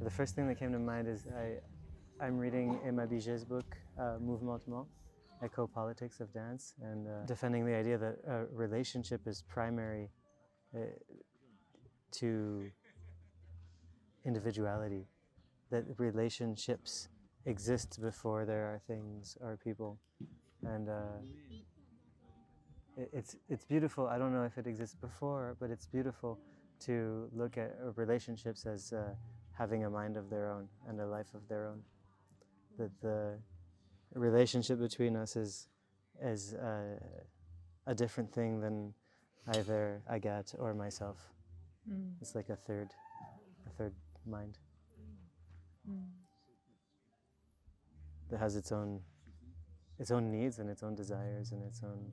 The first thing that came to mind is I'm reading Emma Biget's book, Mouvement, Eco-Politics of Dance, and defending the idea that a relationship is primary to individuality, that relationships exist before there are things or people. And it's beautiful. I don't know if it exists before, but it's beautiful to look at relationships as having a mind of their own and a life of their own. That the relationship between us is a different thing than either Agathe or myself. It's like a third mind that has its own needs and its own desires and its own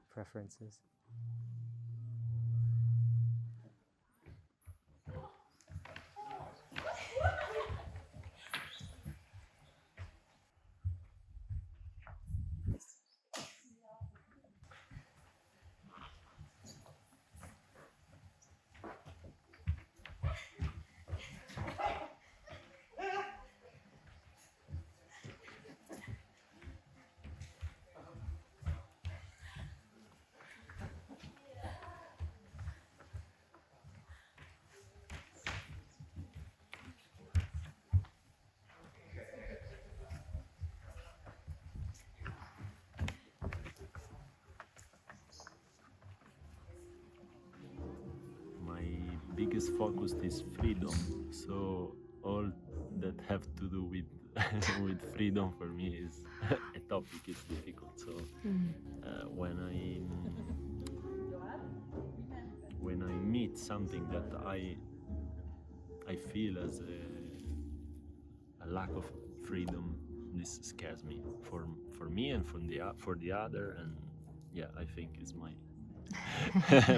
preferences. Biggest focus is freedom, so all that have to do with with freedom for me is a topic is difficult. So when I meet something that I feel as a lack of freedom, this scares me for me and for the other, and yeah, I think is my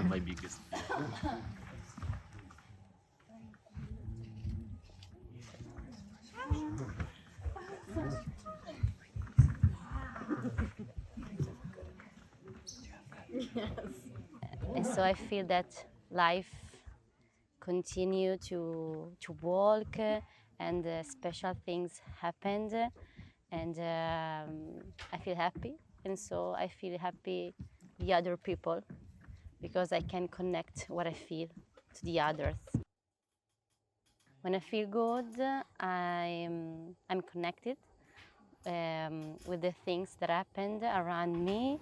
my biggest fear. And so I feel that life continue to walk and special things happened, and I feel happy, and so I feel happy the other people because I can connect what I feel to the others. When I feel good, I'm connected with the things that happened around me.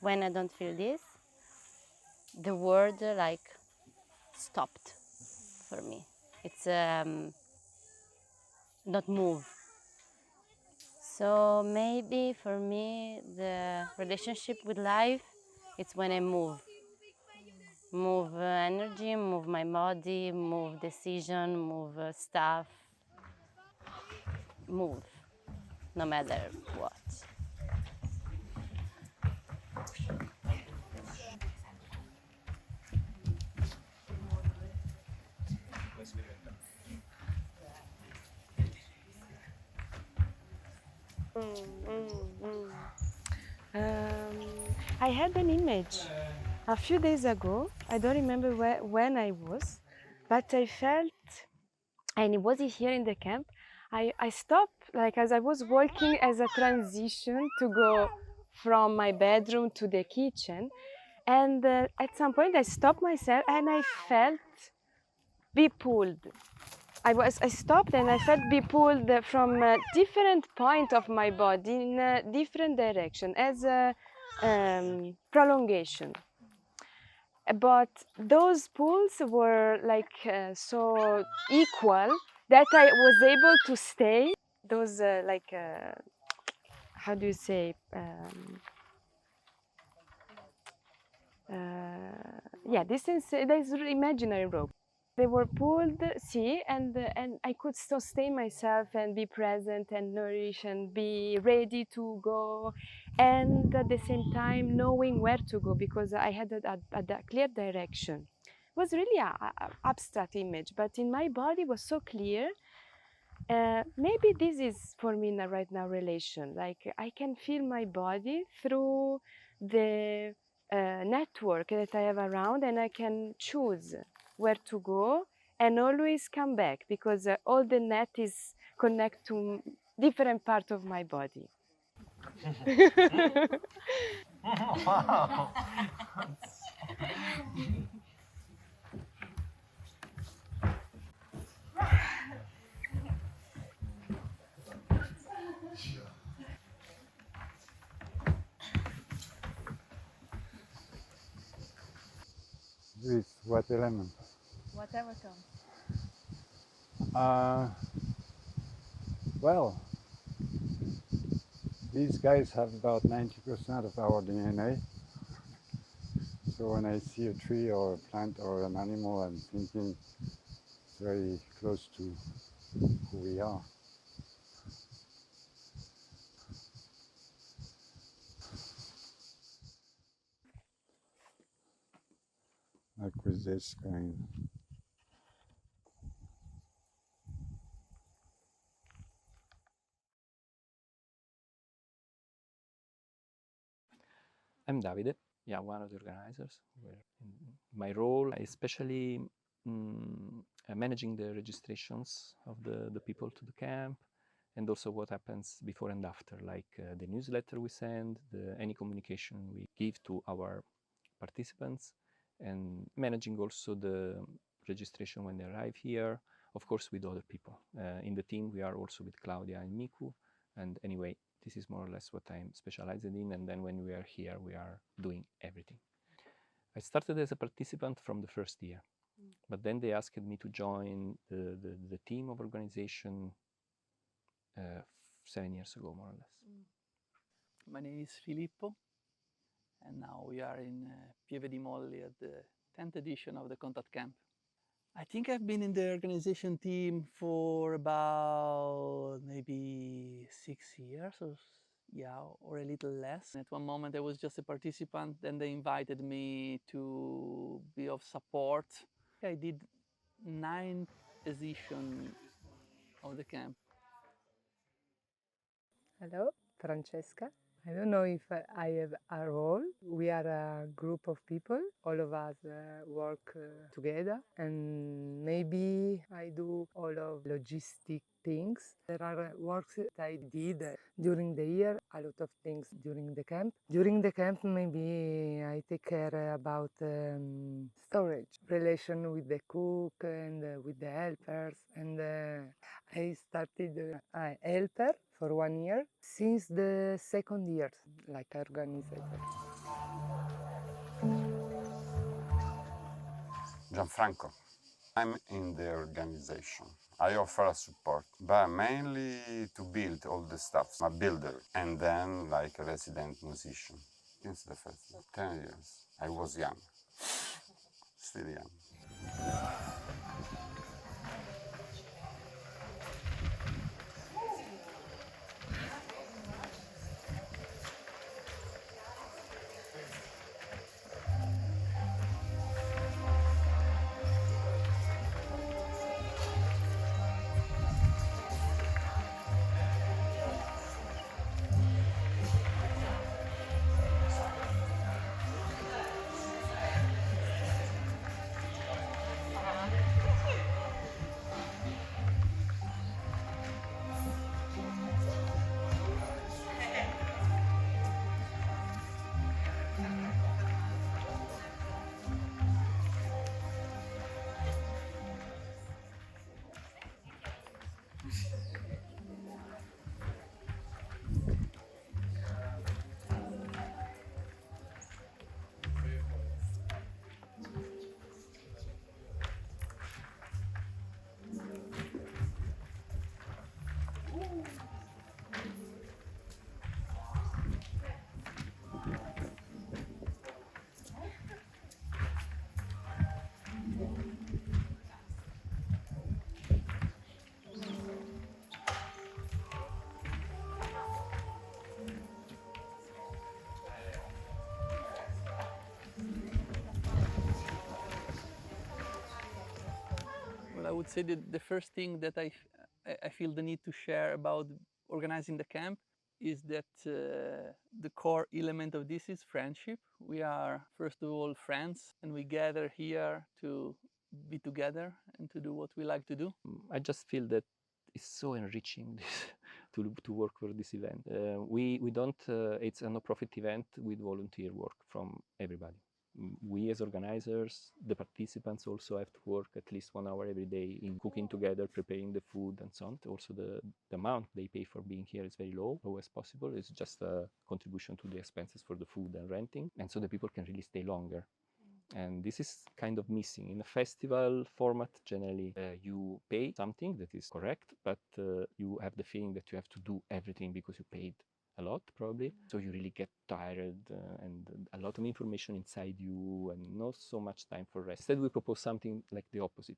When I don't feel this, the world like stopped for me. It's not move. So maybe for me, the relationship with life, it's when I move. Move energy, move my body, move decision, move stuff. Move, no matter what. I had an image a few days ago. I don't remember when I was, but I felt, and it was here in the camp, I stopped, like as I was walking as a transition to go from my bedroom to the kitchen, and at some point I stopped myself and I felt be pulled. I stopped and I felt be pulled from a different point of my body in a different direction as a prolongation. But those pulls were like so equal that I was able to stay. Those how do you say? Yeah, this is imaginary rope. They were pulled, see, and I could sustain myself and be present and nourish and be ready to go, and at the same time knowing where to go because I had a clear direction. It was really an abstract image, but in my body was so clear. Maybe this is for me right now relation. Like I can feel my body through the network that I have around, and I can choose where to go and always come back, because all the net is connect to different part of my body. Wow. With what element? Whatever comes. Well, these guys have about 90% of our DNA. So when I see a tree or a plant or an animal, I'm thinking it's very close to who we are. Like with this kind. I'm Davide, yeah, one of the organizers. My role, especially managing the registrations of the people to the camp, and also what happens before and after, like the newsletter we send, any communication we give to our participants, and managing also the registration when they arrive here, of course with other people. In the team we are also with Claudia and Miku, and anyway, this is more or less what I'm specialized in, and then when we are here we are doing everything. I started as a participant from the first year, but then they asked me to join the team of organization 7 years ago, more or less. My name is Filippo, and now we are in Pieve di Molli at the 10th edition of the Contact Camp. I think I've been in the organization team for about maybe 6 years, or a little less. At one moment I was just a participant, then they invited me to be of support. I did 9 editions of the camp. Hello, Francesca. I don't know if I have a role. We are a group of people. All of us work together, and maybe I do all of logistic things. There are works that I did during the year, a lot of things during the camp. During the camp, maybe I take care about storage, relation with the cook and with the helpers, and I started a helper for 1 year. Since the second year, like organizer. Gianfranco. I'm in the organization. I offer a support, but mainly to build all the stuff. I'm a builder, and then like a resident musician. Since the first 10 years, I was young, still young. Well, I would say that the first thing that I feel the need to share about organizing the camp is that the core element of this is friendship. We are, first of all, friends, and we gather here to be together and to do what we like to do. I just feel that it's so enriching to work for this event. We don't, it's a no-profit event with volunteer work from everybody. We as organizers, the participants also have to work at least 1 hour every day in cooking together, preparing the food and so on. Also the amount they pay for being here is very low as possible. It's just a contribution to the expenses for the food and renting. And so the people can really stay longer. And this is kind of missing. In a festival format, generally you pay something that is correct, but you have the feeling that you have to do everything because you paid a lot, probably. So you really get tired and a lot of information inside you and not so much time for rest. Instead, we propose something like the opposite.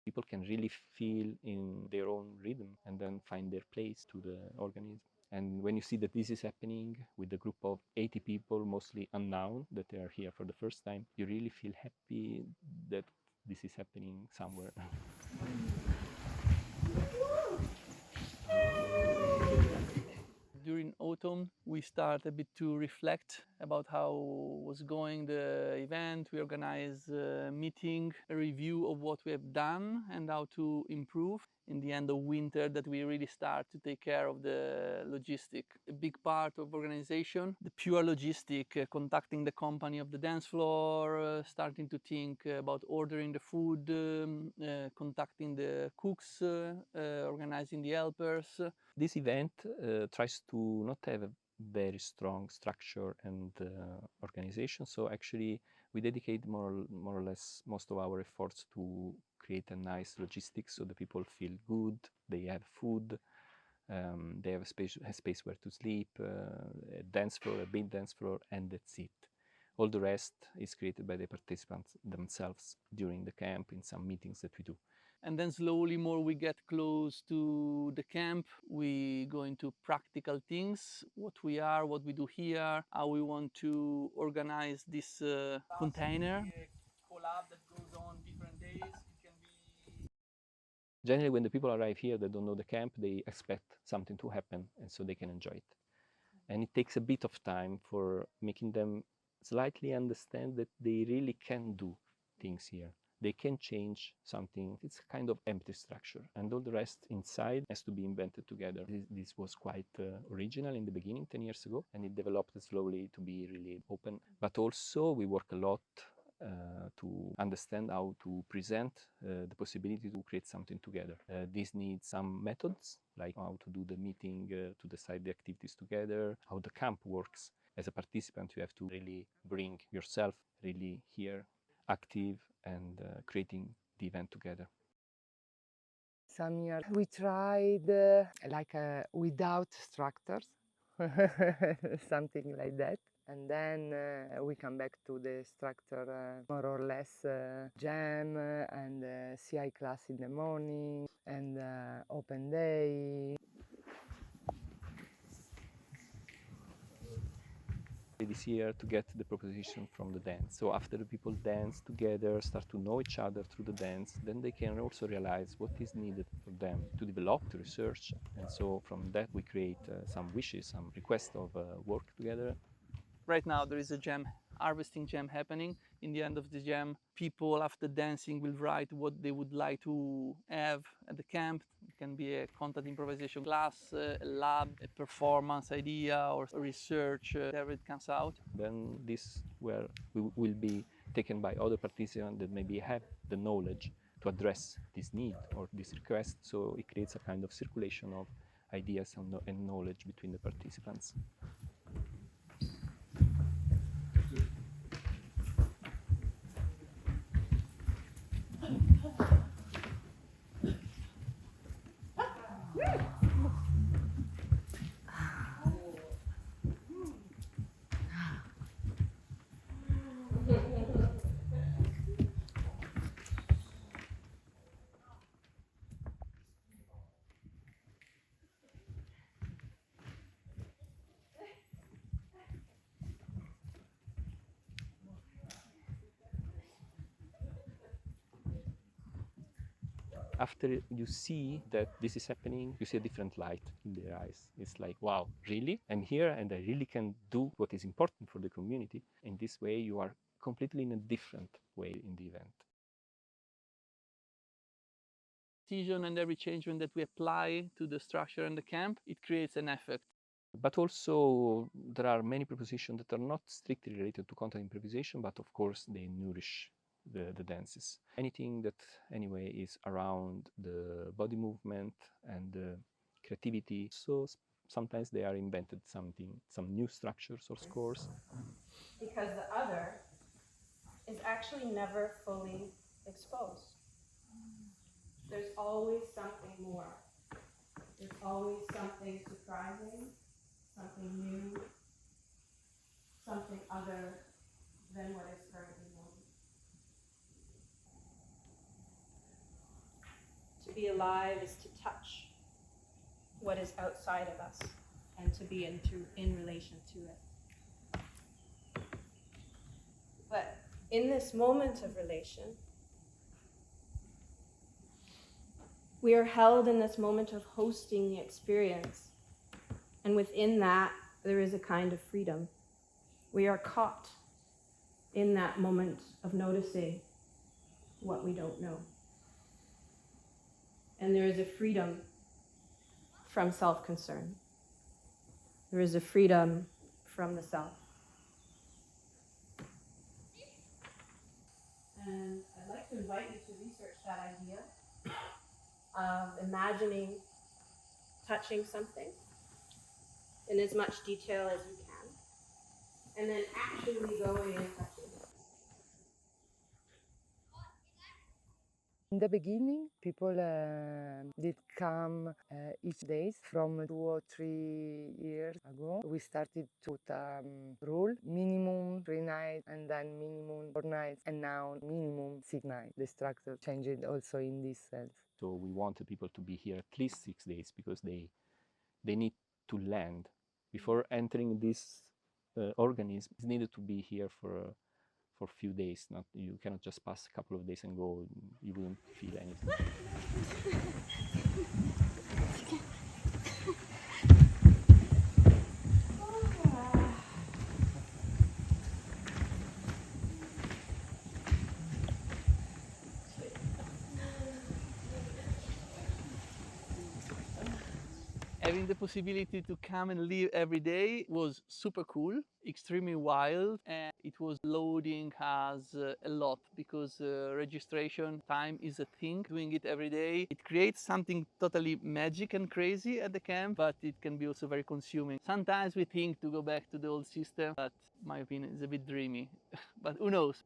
People can really feel in their own rhythm and then find their place to the organism. And when you see that this is happening with a group of 80 people, mostly unknown, that they are here for the first time, you really feel happy that this is happening somewhere. During autumn, we start a bit to reflect about how was going the event. We organize a meeting, a review of what we have done and how to improve. In the end of winter, that we really start to take care of the logistic. A big part of organization, the pure logistic, contacting the company of the dance floor, starting to think about ordering the food, contacting the cooks, organizing the helpers. This event tries to not have a very strong structure and organization. So actually we dedicate more or less most of our efforts to create a nice logistics so the people feel good, they have food, they have a space where to sleep, a dance floor, a big dance floor, and that's it. All the rest is created by the participants themselves during the camp in some meetings that we do. And then slowly more we get close to the camp, we go into practical things, what we are, what we do here, how we want to organize this container. Collab that goes on different days. It can be... Generally, when the people arrive here, they don't know the camp, they expect something to happen, and so they can enjoy it. And it takes a bit of time for making them slightly understand that they really can do things here. They can change something. It's a kind of empty structure, and all the rest inside has to be invented together. This was quite original in the beginning, 10 years ago, and it developed slowly to be really open. But also we work a lot to understand how to present the possibility to create something together. This needs some methods, like how to do the meeting, to decide the activities together, how the camp works. As a participant, you have to really bring yourself really here, active, and creating the event together. Some years we tried without structures, something like that. And then we come back to the structure, more or less jam and CI class in the morning and open day. This year to get the proposition from the dance. So after the people dance together, start to know each other through the dance, then they can also realize what is needed for them to develop, to research. And so from that we create some wishes, some requests of work together. Right now there is a jam, harvesting jam happening. In the end of the jam, people after dancing will write what they would like to have at the camp. It can be a content improvisation class, a lab, a performance idea, or research, whatever it comes out. Then this will be taken by other participants that maybe have the knowledge to address this need or this request. So it creates a kind of circulation of ideas and knowledge between the participants. After you see that this is happening, you see a different light in their eyes. It's like, wow, really? I'm here and I really can do what is important for the community. In this way, you are completely in a different way in the event. Decision and every changement that we apply to the structure and the camp, it creates an effect. But also, there are many propositions that are not strictly related to content improvisation, but of course, they nourish the dances. Anything that anyway is around the body movement and the creativity. So sometimes they are invented some new structures or scores. Because the other is actually never fully exposed. There's always something more. There's always something surprising, something new, something other than what is currently known. To be alive is to touch what is outside of us and to be in relation to it. But in this moment of relation, we are held in this moment of hosting the experience. And within that, there is a kind of freedom. We are caught in that moment of noticing what we don't know. And there is a freedom from self-concern. There is a freedom from the self. And I'd like to invite you to research that idea of imagining touching something in as much detail as you can, and then actually going and touching it. In the beginning, people did come each day from 2 or 3 years ago. We started to put rule, minimum 3 nights and then minimum 4 nights and now minimum 6 nights. The structure changed also in this sense. So we wanted people to be here at least 6 days because they need to land. Before entering this organism, it's needed to be here for a few days. You cannot just pass a couple of days and go, you wouldn't feel anything. Having the possibility to come and live every day was super cool, extremely wild, and it was loading us a lot because registration time is a thing. Doing it every day, it creates something totally magic and crazy at the camp, but it can be also very consuming. Sometimes we think to go back to the old system, but in my opinion, it's a bit dreamy. But who knows?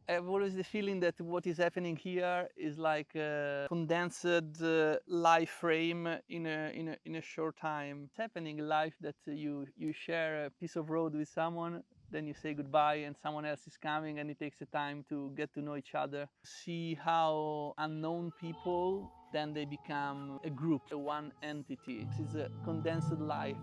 I have always the feeling that what is happening here is like a condensed life frame in a short time. It's happening in life that you share a piece of road with someone, then you say goodbye and someone else is coming and it takes a time to get to know each other. See how unknown people, then they become a group, one entity. This is a condensed life.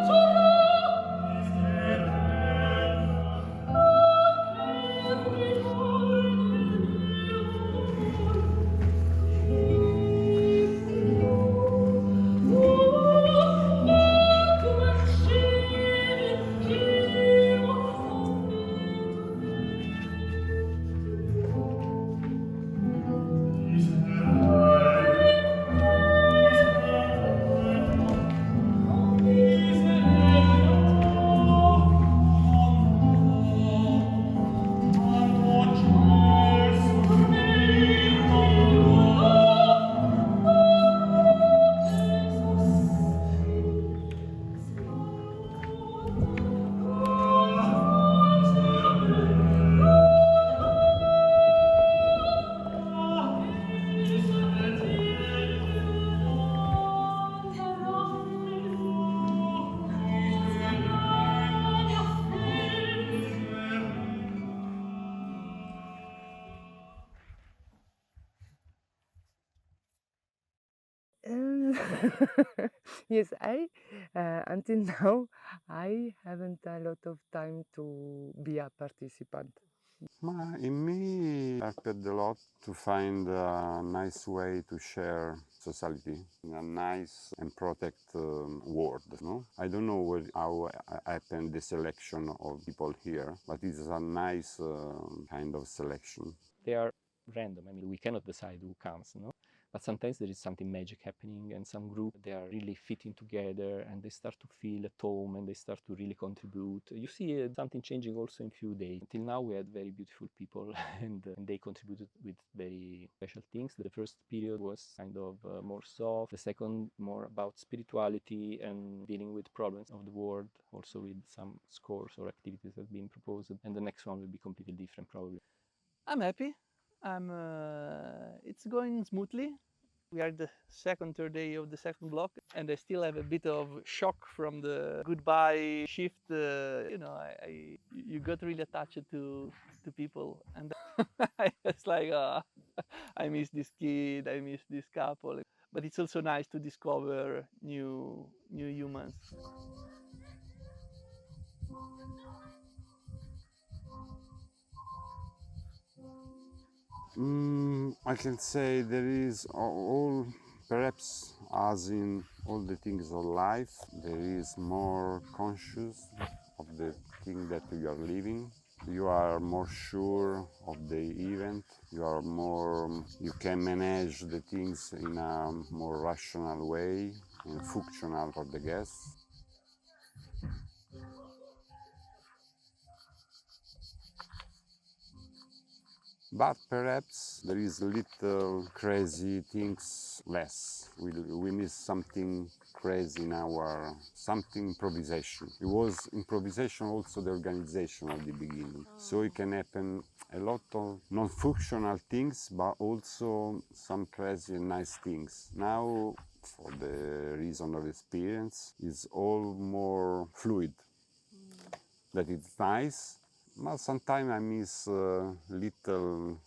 To Yes, until now I haven't a lot of time to be a participant. In me, I helped a lot to find a nice way to share society in a nice and protect world. No? I don't know how happened the selection of people here, but it's a nice kind of selection. They are random. I mean, we cannot decide who comes, no? But sometimes there is something magic happening, and some group, they are really fitting together, and they start to feel at home, and they start to really contribute. You see something changing also in few days. Until now, we had very beautiful people, and they contributed with very special things. The first period was kind of more soft. The second, more about spirituality and dealing with problems of the world, also with some scores or activities that have been proposed. And the next one will be completely different, probably. I'm happy. It's going smoothly. We are the second, third day of the second block, and I still have a bit of shock from the goodbye shift. You got really attached to people, and I was like, I miss this kid, I miss this couple. But it's also nice to discover new humans. I can say there is all, perhaps as in all the things of life, there is more conscious of the thing that you are living. You are more sure of the event. You can manage the things in a more rational way and functional for the guests. But perhaps there is little crazy things less. We miss something crazy in something improvisation. It was improvisation also the organization at the beginning. So it can happen a lot of non-functional things, but also some crazy and nice things. Now, for the reason of experience, it's all more fluid. That it's nice. But sometimes I miss little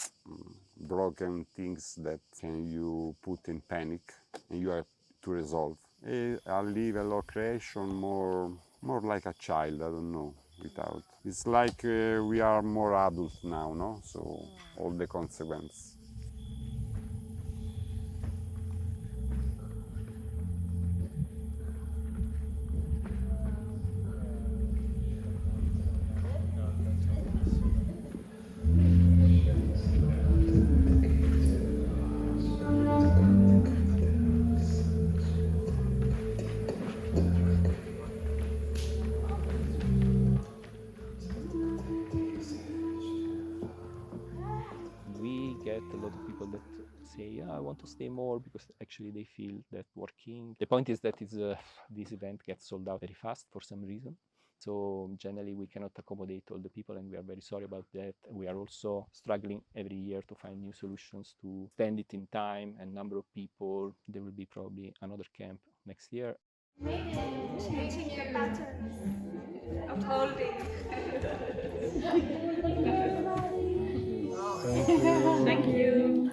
broken things that can you put in panic and you have to resolve. I live a lot of creation more like a child, I don't know, without. It's like we are more adult now, no? So all the consequences. Get a lot of people that say, yeah, I want to stay more, because actually they feel that working. The point is that this event gets sold out very fast for some reason. So generally we cannot accommodate all the people, and we are very sorry about that. We are also struggling every year to find new solutions to spend it in time and number of people. There will be probably another camp next year. Changing your patterns of holding. Thank you. Thank you.